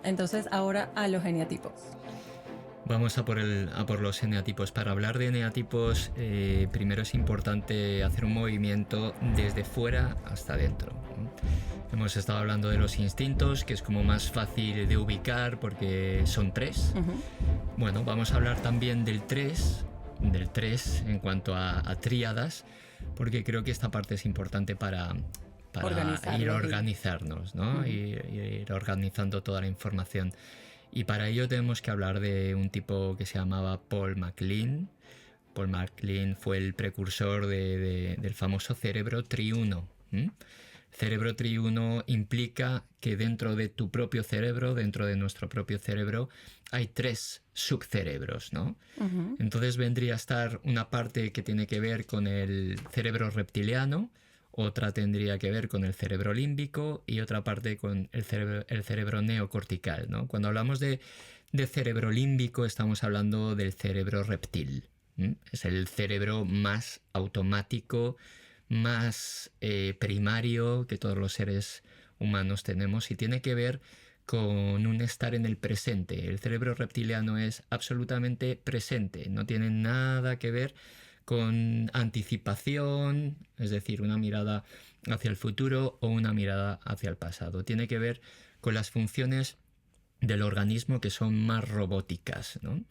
Entonces, ahora a los eneatipos. Vamos a por los eneatipos. Para hablar de eneatipos, primero es importante hacer un movimiento desde fuera hasta adentro, ¿no? Hemos estado hablando de los instintos, que es como más fácil de ubicar porque son tres. Bueno, vamos a hablar también del tres en cuanto a tríadas, porque creo que esta parte es importante para ir a organizarnos, ¿no? Ir organizando toda la información. Y para ello tenemos que hablar de un tipo que se llamaba Paul MacLean. Paul MacLean fue el precursor del famoso cerebro triuno. Cerebro triuno implica que dentro de tu propio cerebro, dentro de nuestro propio cerebro, hay tres subcerebros, ¿no? Entonces vendría a estar una parte que tiene que ver con el cerebro reptiliano, otra tendría que ver con el cerebro límbico y otra parte con el cerebro neocortical, ¿no? Cuando hablamos de cerebro límbico estamos hablando del cerebro reptil. Es el cerebro más automático, más primario que todos los seres humanos tenemos y tiene que ver con un estar en el presente. El cerebro reptiliano es absolutamente presente, no tiene nada que ver con anticipación, es decir, una mirada hacia el futuro o una mirada hacia el pasado. Tiene que ver con las funciones del organismo que son más robóticas, ¿no?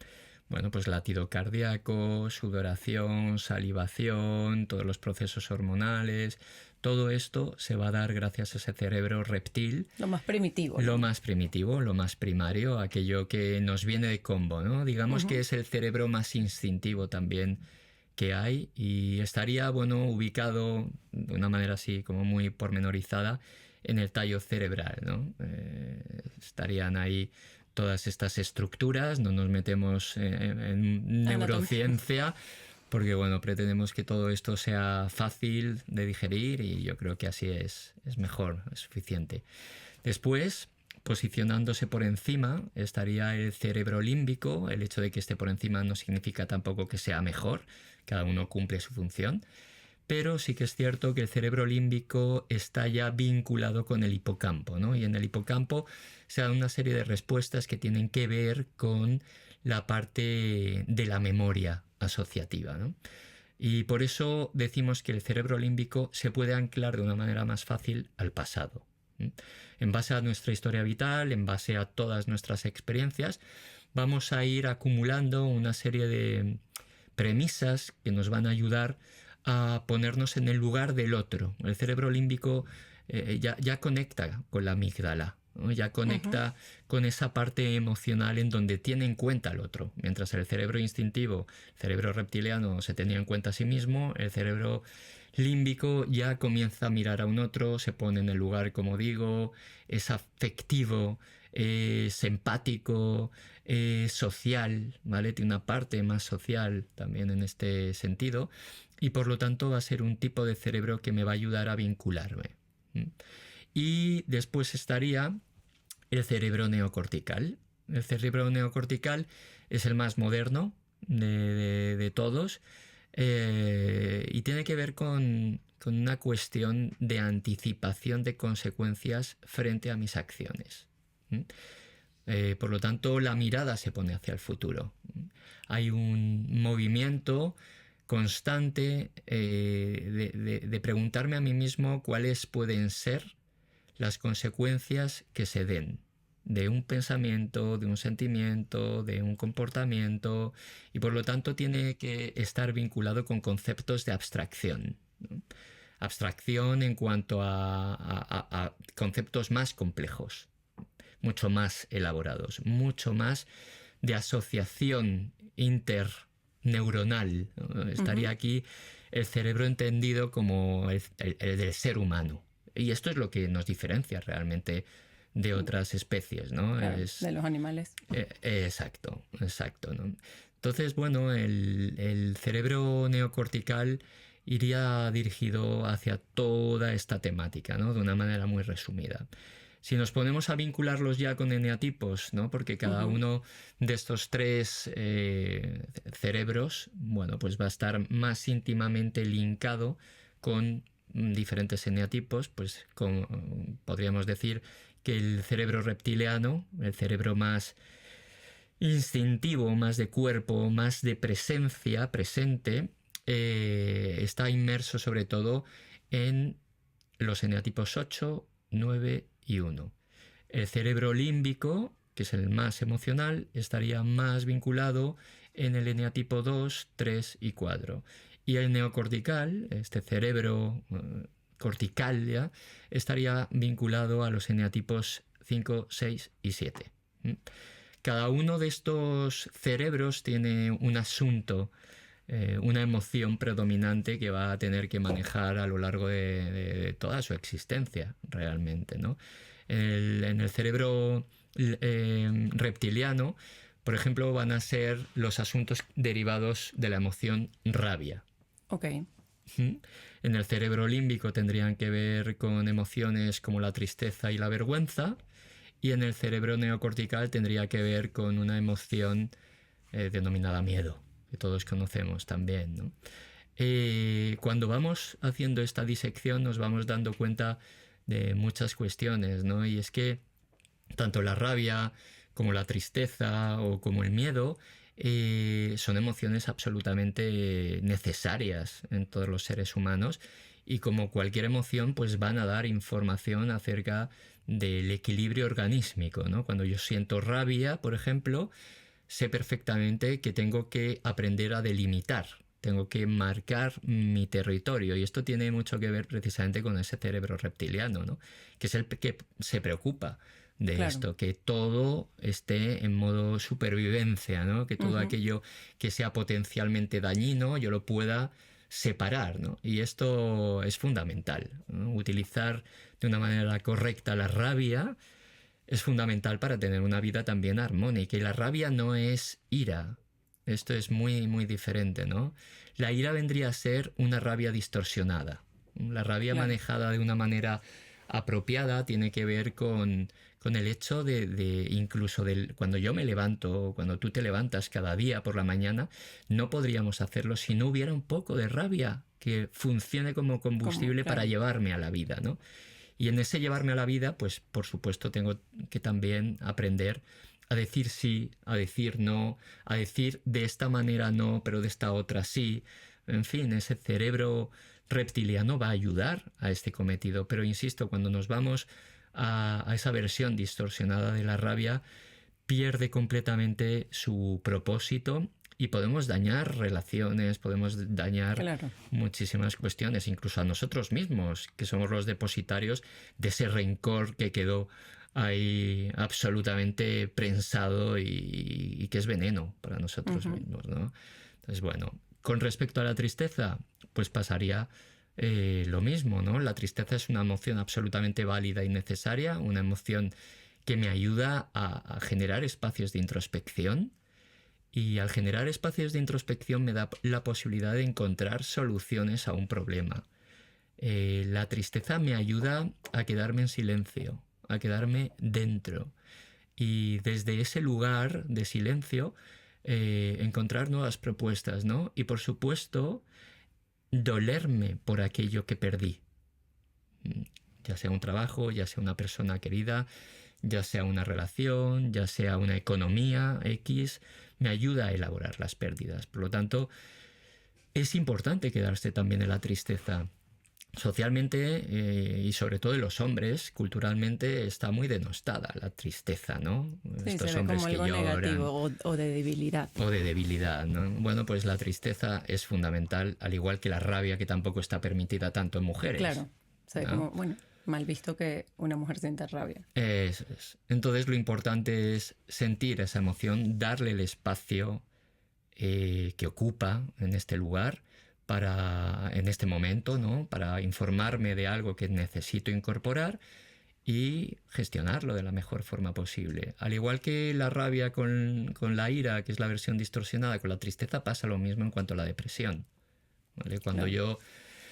Bueno, pues latido cardíaco, sudoración, salivación, todos los procesos hormonales, todo esto se va a dar gracias a ese cerebro reptil. Lo más primitivo, ¿no? Lo más primitivo, lo más primario, aquello que nos viene de combo, ¿no? Digamos que es el cerebro más instintivo también que hay y estaría, bueno, ubicado de una manera así como muy pormenorizada en el tallo cerebral, ¿no? Estarían ahí todas estas estructuras, no nos metemos en neurociencia porque, bueno, pretendemos que todo esto sea fácil de digerir y yo creo que así es mejor, es suficiente. Después, posicionándose por encima, estaría el cerebro límbico. El hecho de que esté por encima no significa tampoco que sea mejor, cada uno cumple su función, pero sí que es cierto que el cerebro límbico está ya vinculado con el hipocampo, ¿no? Y en el hipocampo se dan una serie de respuestas que tienen que ver con la parte de la memoria asociativa, ¿no? Y por eso decimos que el cerebro límbico se puede anclar de una manera más fácil al pasado. En base a nuestra historia vital, en base a todas nuestras experiencias, vamos a ir acumulando una serie de premisas que nos van a ayudar a ponernos en el lugar del otro. El cerebro límbico ya conecta con la amígdala, ¿no? Ya conecta con esa parte emocional en donde tiene en cuenta al otro. Mientras el cerebro instintivo, el cerebro reptiliano se tenía en cuenta a sí mismo, el cerebro límbico ya comienza a mirar a un otro, se pone en el lugar, como digo, es afectivo, es empático, es social, ¿vale? Tiene una parte más social también en este sentido y por lo tanto va a ser un tipo de cerebro que me va a ayudar a vincularme. Y después estaría el cerebro neocortical. El cerebro neocortical es el más moderno de todos y tiene que ver con una cuestión de anticipación de consecuencias frente a mis acciones. Por lo tanto, la mirada se pone hacia el futuro. Hay un movimiento constante de preguntarme a mí mismo cuáles pueden ser las consecuencias que se den de un pensamiento, de un sentimiento, de un comportamiento y por lo tanto tiene que estar vinculado con conceptos de abstracción, ¿no? Abstracción en cuanto a conceptos más complejos, mucho más elaborados, mucho más de asociación interneuronal, ¿no? Estaría aquí el cerebro entendido como el del ser humano. Y esto es lo que nos diferencia realmente de otras especies, ¿no? Claro, de los animales. Exacto, ¿no? Entonces, bueno, el cerebro neocortical iría dirigido hacia toda esta temática, ¿no? De una manera muy resumida. Si nos ponemos a vincularlos ya con eneatipos, ¿no? Porque cada uno de estos tres cerebros, bueno, pues va a estar más íntimamente linkado con diferentes eneatipos, pues podríamos decir que el cerebro reptiliano, el cerebro más instintivo, más de cuerpo, más de presencia, presente, está inmerso sobre todo en los eneatipos 8, 9 y 1. El cerebro límbico, que es el más emocional, estaría más vinculado en el eneatipo 2, 3 y 4. Y el neocortical, este cerebro cortical ya, estaría vinculado a los eneatipos 5, 6 y 7. Cada uno de estos cerebros tiene un asunto, una emoción predominante que va a tener que manejar a lo largo de toda su existencia realmente, ¿no? En el cerebro reptiliano, por ejemplo, van a ser los asuntos derivados de la emoción rabia. Ok. En el cerebro límbico tendrían que ver con emociones como la tristeza y la vergüenza, y en el cerebro neocortical tendría que ver con una emoción denominada miedo, que todos conocemos también, ¿no? Cuando vamos haciendo esta disección nos vamos dando cuenta de muchas cuestiones, ¿no? Y es que tanto la rabia como la tristeza o como el miedo son emociones absolutamente necesarias en todos los seres humanos, y como cualquier emoción pues van a dar información acerca del equilibrio organísmico, ¿no? Cuando yo siento rabia, por ejemplo, sé perfectamente que tengo que aprender a delimitar, tengo que marcar mi territorio, y esto tiene mucho que ver precisamente con ese cerebro reptiliano, ¿no? Que es el que se preocupa de esto, que todo esté en modo supervivencia, ¿no? Que todo aquello que sea potencialmente dañino yo lo pueda separar, ¿no? Y esto es fundamental, ¿no? Utilizar de una manera correcta la rabia es fundamental para tener una vida también armónica. Y la rabia no es ira. Esto es muy, muy diferente, ¿no? La ira vendría a ser una rabia distorsionada. La rabia manejada de una manera apropiada tiene que ver con el hecho de incluso cuando yo me levanto, o cuando tú te levantas cada día por la mañana, no podríamos hacerlo si no hubiera un poco de rabia que funcione como combustible para llevarme a la vida, ¿no? Y en ese llevarme a la vida, pues por supuesto tengo que también aprender a decir sí, a decir no, a decir de esta manera no, pero de esta otra sí. En fin, ese cerebro reptiliano va a ayudar a este cometido, pero insisto, cuando nos vamos a esa versión distorsionada de la rabia, pierde completamente su propósito y podemos dañar relaciones, podemos dañar muchísimas cuestiones, incluso a nosotros mismos, que somos los depositarios de ese rencor que quedó ahí absolutamente prensado y que es veneno para nosotros mismos, ¿no? Entonces, bueno, con respecto a la tristeza, pues pasaría lo mismo, ¿no? La tristeza es una emoción absolutamente válida y necesaria, una emoción que me ayuda a generar espacios de introspección, y al generar espacios de introspección me da la posibilidad de encontrar soluciones a un problema. La tristeza me ayuda a quedarme en silencio, a quedarme dentro, y desde ese lugar de silencio encontrar nuevas propuestas, ¿no? Y por supuesto dolerme por aquello que perdí, ya sea un trabajo, ya sea una persona querida, ya sea una relación, ya sea una economía X, me ayuda a elaborar las pérdidas. Por lo tanto, es importante quedarse también en la tristeza. Socialmente y sobre todo en los hombres, culturalmente está muy denostada la tristeza, ¿no? Sí, estos se ve hombres como que algo lloran, negativo o de debilidad. o de debilidad, ¿no? Bueno, pues la tristeza es fundamental, al igual que la rabia, que tampoco está permitida tanto en mujeres. Claro, se ve ¿no? como, bueno, mal visto que una mujer sienta rabia. Eso es. Entonces lo importante es sentir esa emoción, darle el espacio que ocupa en este lugar, en este momento, ¿no? Para informarme de algo que necesito incorporar y gestionarlo de la mejor forma posible. Al igual que la rabia con la ira, que es la versión distorsionada, con la tristeza pasa lo mismo en cuanto a la depresión, ¿vale? Cuando yo...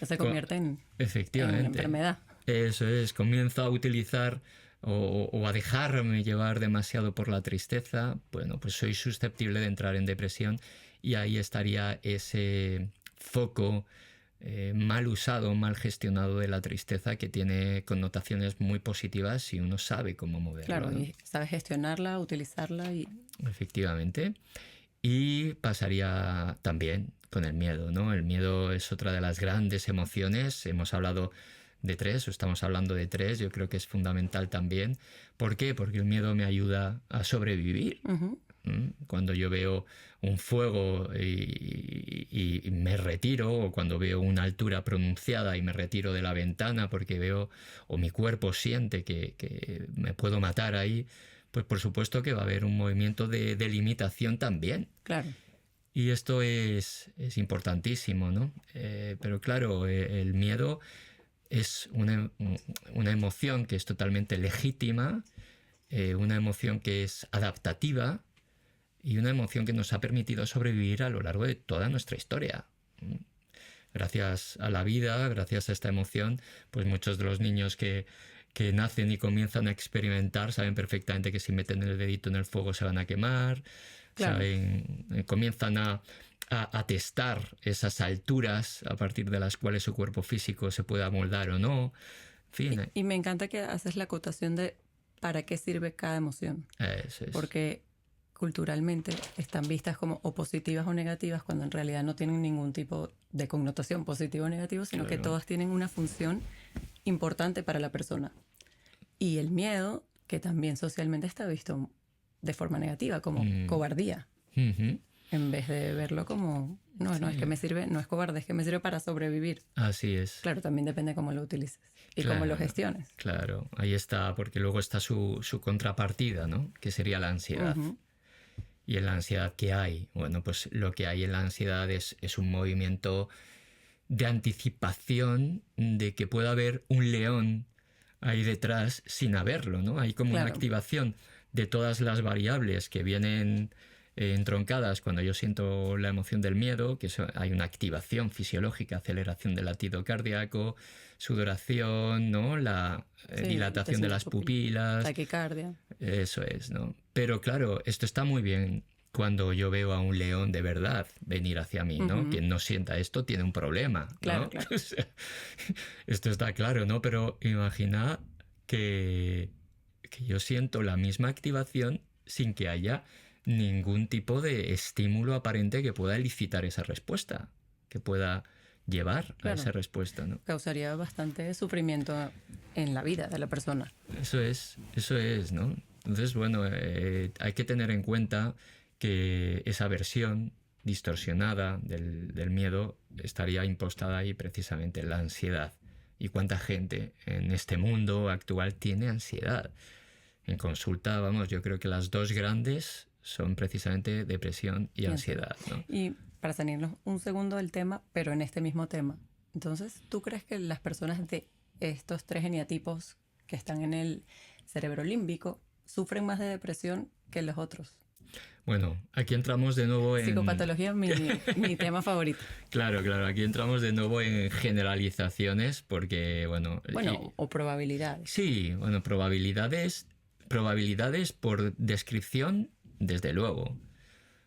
Se convierte en efectivamente, una enfermedad. Eso es, comienzo a utilizar o a dejarme llevar demasiado por la tristeza, bueno, pues soy susceptible de entrar en depresión, y ahí estaría ese foco mal usado, mal gestionado de la tristeza, que tiene connotaciones muy positivas si uno sabe cómo moverlo. Claro, ¿no? y sabes gestionarla, utilizarla y... Efectivamente. Y pasaría también con el miedo, ¿no? El miedo es otra de las grandes emociones. Hemos hablado de 3, o estamos hablando de 3, yo creo que es fundamental también. ¿Por qué? Porque el miedo me ayuda a sobrevivir. Cuando yo veo un fuego y me retiro, o cuando veo una altura pronunciada y me retiro de la ventana porque veo, o mi cuerpo siente que me puedo matar ahí, pues por supuesto que va a haber un movimiento de limitación también. Claro. Y esto es importantísimo, ¿no? Pero claro, el miedo es una emoción que es totalmente legítima, una emoción que es adaptativa y una emoción que nos ha permitido sobrevivir a lo largo de toda nuestra historia. Gracias a la vida, gracias a esta emoción, pues muchos de los niños que nacen y comienzan a experimentar saben perfectamente que si meten el dedito en el fuego se van a quemar, claro. Comienzan a testar esas alturas a partir de las cuales su cuerpo físico se puede amoldar o no. En fin, y me encanta que haces la acotación de para qué sirve cada emoción. Eso es. Porque culturalmente están vistas como o positivas o negativas cuando en realidad no tienen ningún tipo de connotación positivo o negativo, sino que todas tienen una función importante para la persona. Y el miedo, que también socialmente está visto de forma negativa, como cobardía, en vez de verlo como, no es que me sirve, no es cobarde, es que me sirve para sobrevivir. Así es. Claro, también depende cómo lo utilices y cómo lo gestiones. Claro, ahí está, porque luego está su contrapartida, ¿no? Que sería la ansiedad. ¿Y en la ansiedad qué hay? Bueno, pues lo que hay en la ansiedad es un movimiento de anticipación de que pueda haber un león ahí detrás sin haberlo, ¿no? Hay como una activación de todas las variables que vienen entroncadas cuando yo siento la emoción del miedo, que hay una activación fisiológica, aceleración del latido cardíaco, sudoración, ¿no? La dilatación de las pupilas. Taquicardia. Eso es, ¿no? Pero claro, esto está muy bien cuando yo veo a un león de verdad venir hacia mí, ¿no? Quien no sienta esto tiene un problema, ¿no? Claro. Esto está claro, ¿no? Pero imagina que yo siento la misma activación sin que haya ningún tipo de estímulo aparente que pueda elicitar esa respuesta, que pueda llevar a esa respuesta, ¿no? Causaría bastante sufrimiento en la vida de la persona. Eso es, ¿no? Entonces, bueno, hay que tener en cuenta que esa versión distorsionada del miedo estaría impostada ahí precisamente en la ansiedad. ¿Y cuánta gente en este mundo actual tiene ansiedad? En consulta, vamos, yo creo que las dos grandes son precisamente depresión y ansiedad, ¿no? Y para salirnos un segundo del tema, pero en este mismo tema, entonces, ¿tú crees que las personas de estos 3 eneatipos que están en el cerebro límbico sufren más de depresión que los otros? Bueno, aquí entramos de nuevo en... Psicopatología, mi tema favorito. Claro, aquí entramos de nuevo en generalizaciones porque, bueno... o probabilidades. Sí, bueno, probabilidades por descripción, desde luego. O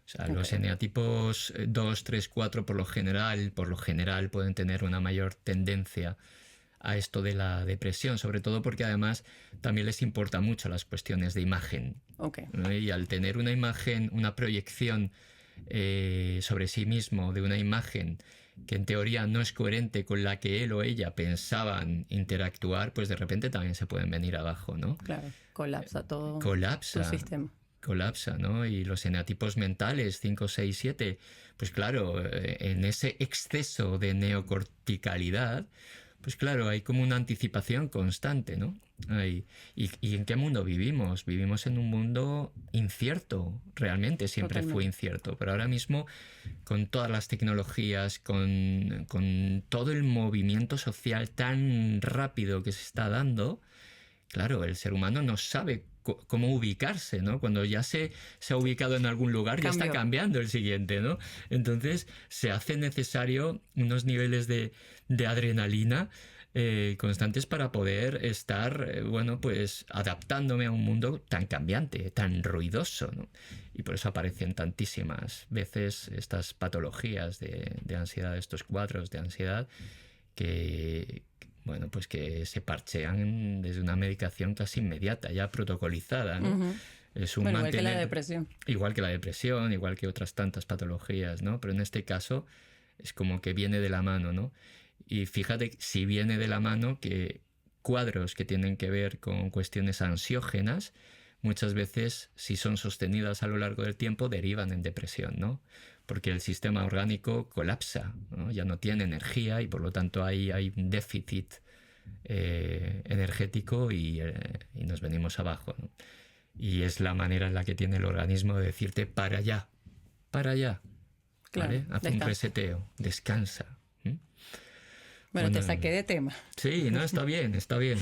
sea, los eneatipos 2, 3, 4 por lo general pueden tener una mayor tendencia a esto de la depresión, sobre todo porque además también les importa mucho las cuestiones de imagen. ¿No? Y al tener una imagen, una proyección sobre sí mismo de una imagen que en teoría no es coherente con la que él o ella pensaban interactuar, pues de repente también se pueden venir abajo, ¿no? Claro, colapsa todo su sistema. Colapsa, ¿no? Y los eneatipos mentales 5, 6, 7, pues claro, en ese exceso de neocorticalidad, pues claro, hay como una anticipación constante, ¿no? ¿Y en qué mundo vivimos? Vivimos en un mundo incierto, realmente siempre fue incierto, pero ahora mismo con todas las tecnologías, con todo el movimiento social tan rápido que se está dando, claro, el ser humano no sabe cómo ubicarse, ¿no? Cuando ya se ha ubicado en algún lugar, ya está cambiando el siguiente, ¿no? Entonces se hace necesario unos niveles de adrenalina constantes para poder estar, bueno, pues adaptándome a un mundo tan cambiante, tan ruidoso, ¿no? Y por eso aparecen tantísimas veces estas patologías de ansiedad, estos cuadros de ansiedad que, bueno, pues que se parchean desde una medicación casi inmediata, ya protocolizada, ¿no? Ujú. Es un Bueno, igual que la mantener- depresión. Igual que la depresión, igual que otras tantas patologías, ¿no? Pero en este caso es como que viene de la mano, ¿no? Y fíjate si viene de la mano que cuadros que tienen que ver con cuestiones ansiógenas, muchas veces, si son sostenidas a lo largo del tiempo, derivan en depresión, ¿no? Porque el sistema orgánico colapsa, ¿no? Ya no tiene energía y por lo tanto hay un déficit energético y nos venimos abajo, ¿no? Y es la manera en la que tiene el organismo de decirte para allá, ¿vale? Claro, Haz un descansa. reseteo, descansa. ¿m? Bueno, te Bueno, saqué de tema. Sí, no, está bien, está bien.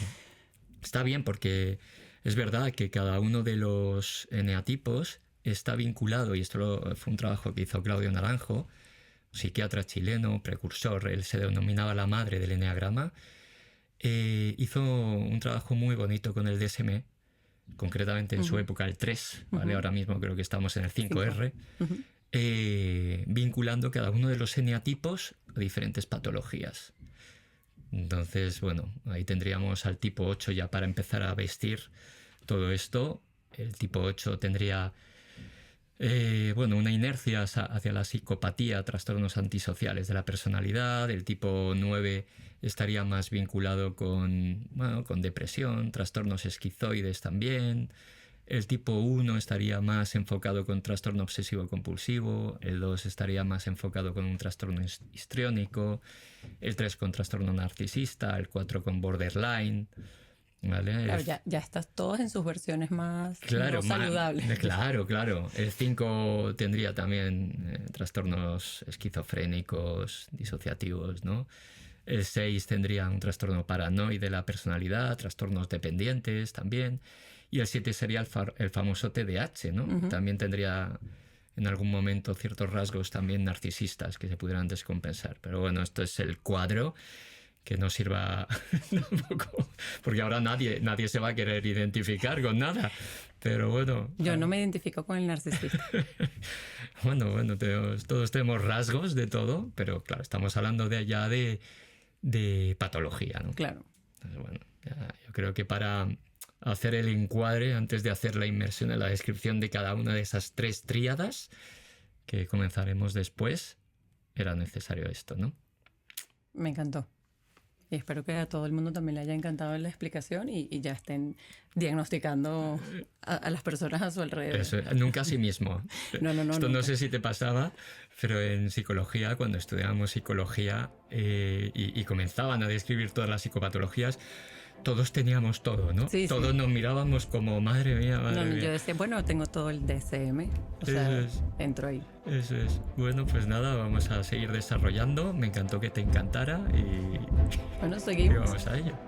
Está bien porque es verdad que cada uno de los eneatipos está vinculado, y fue un trabajo que hizo Claudio Naranjo, psiquiatra chileno, precursor, él se denominaba la madre del eneagrama, hizo un trabajo muy bonito con el DSM, concretamente en su época el 3, ¿vale? Ahora mismo creo que estamos en el 5R, vinculando cada uno de los eneatipos a diferentes patologías. Entonces, bueno, ahí tendríamos al tipo 8 ya para empezar a vestir todo esto. El tipo 8 tendría, bueno, una inercia hacia la psicopatía, trastornos antisociales de la personalidad. El tipo 9 estaría más vinculado con, bueno, con depresión, trastornos esquizoides también. El tipo 1 estaría más enfocado con trastorno obsesivo-compulsivo, el 2 estaría más enfocado con un trastorno histriónico, el 3 con trastorno narcisista, el 4 con borderline, ¿vale? Claro, ya estás todos en sus versiones más Claro, no saludables. Claro. El 5 tendría también trastornos esquizofrénicos, disociativos, ¿no? El 6 tendría un trastorno paranoide de la personalidad, trastornos dependientes también. Y el 7 sería el famoso TDAH, ¿no? También tendría en algún momento ciertos rasgos también narcisistas que se pudieran descompensar. Pero bueno, esto es el cuadro que no sirva tampoco, porque ahora nadie se va a querer identificar con nada. Pero bueno. Yo no me identifico con el narcisista. Bueno, todos tenemos rasgos de todo, pero claro, estamos hablando de patología, ¿no? Claro. Entonces, bueno, yo creo que para hacer el encuadre, antes de hacer la inmersión en la descripción de cada una de esas 3 tríadas, que comenzaremos después, era necesario esto, ¿no? Me encantó. Y espero que a todo el mundo también le haya encantado la explicación y ya estén diagnosticando a las personas a su alrededor. Eso, nunca a sí mismo. No, Esto nunca. no sé si te pasaba, pero en psicología, cuando estudiábamos psicología y comenzaban a describir todas las psicopatologías, todos teníamos todo, ¿no? Sí, todos nos mirábamos como, madre mía. Yo decía, bueno, tengo todo el DSM. O sea, entro ahí. Eso es. Bueno, pues nada, vamos a seguir desarrollando. Me encantó que te encantara y Bueno, seguimos. vamos a ello.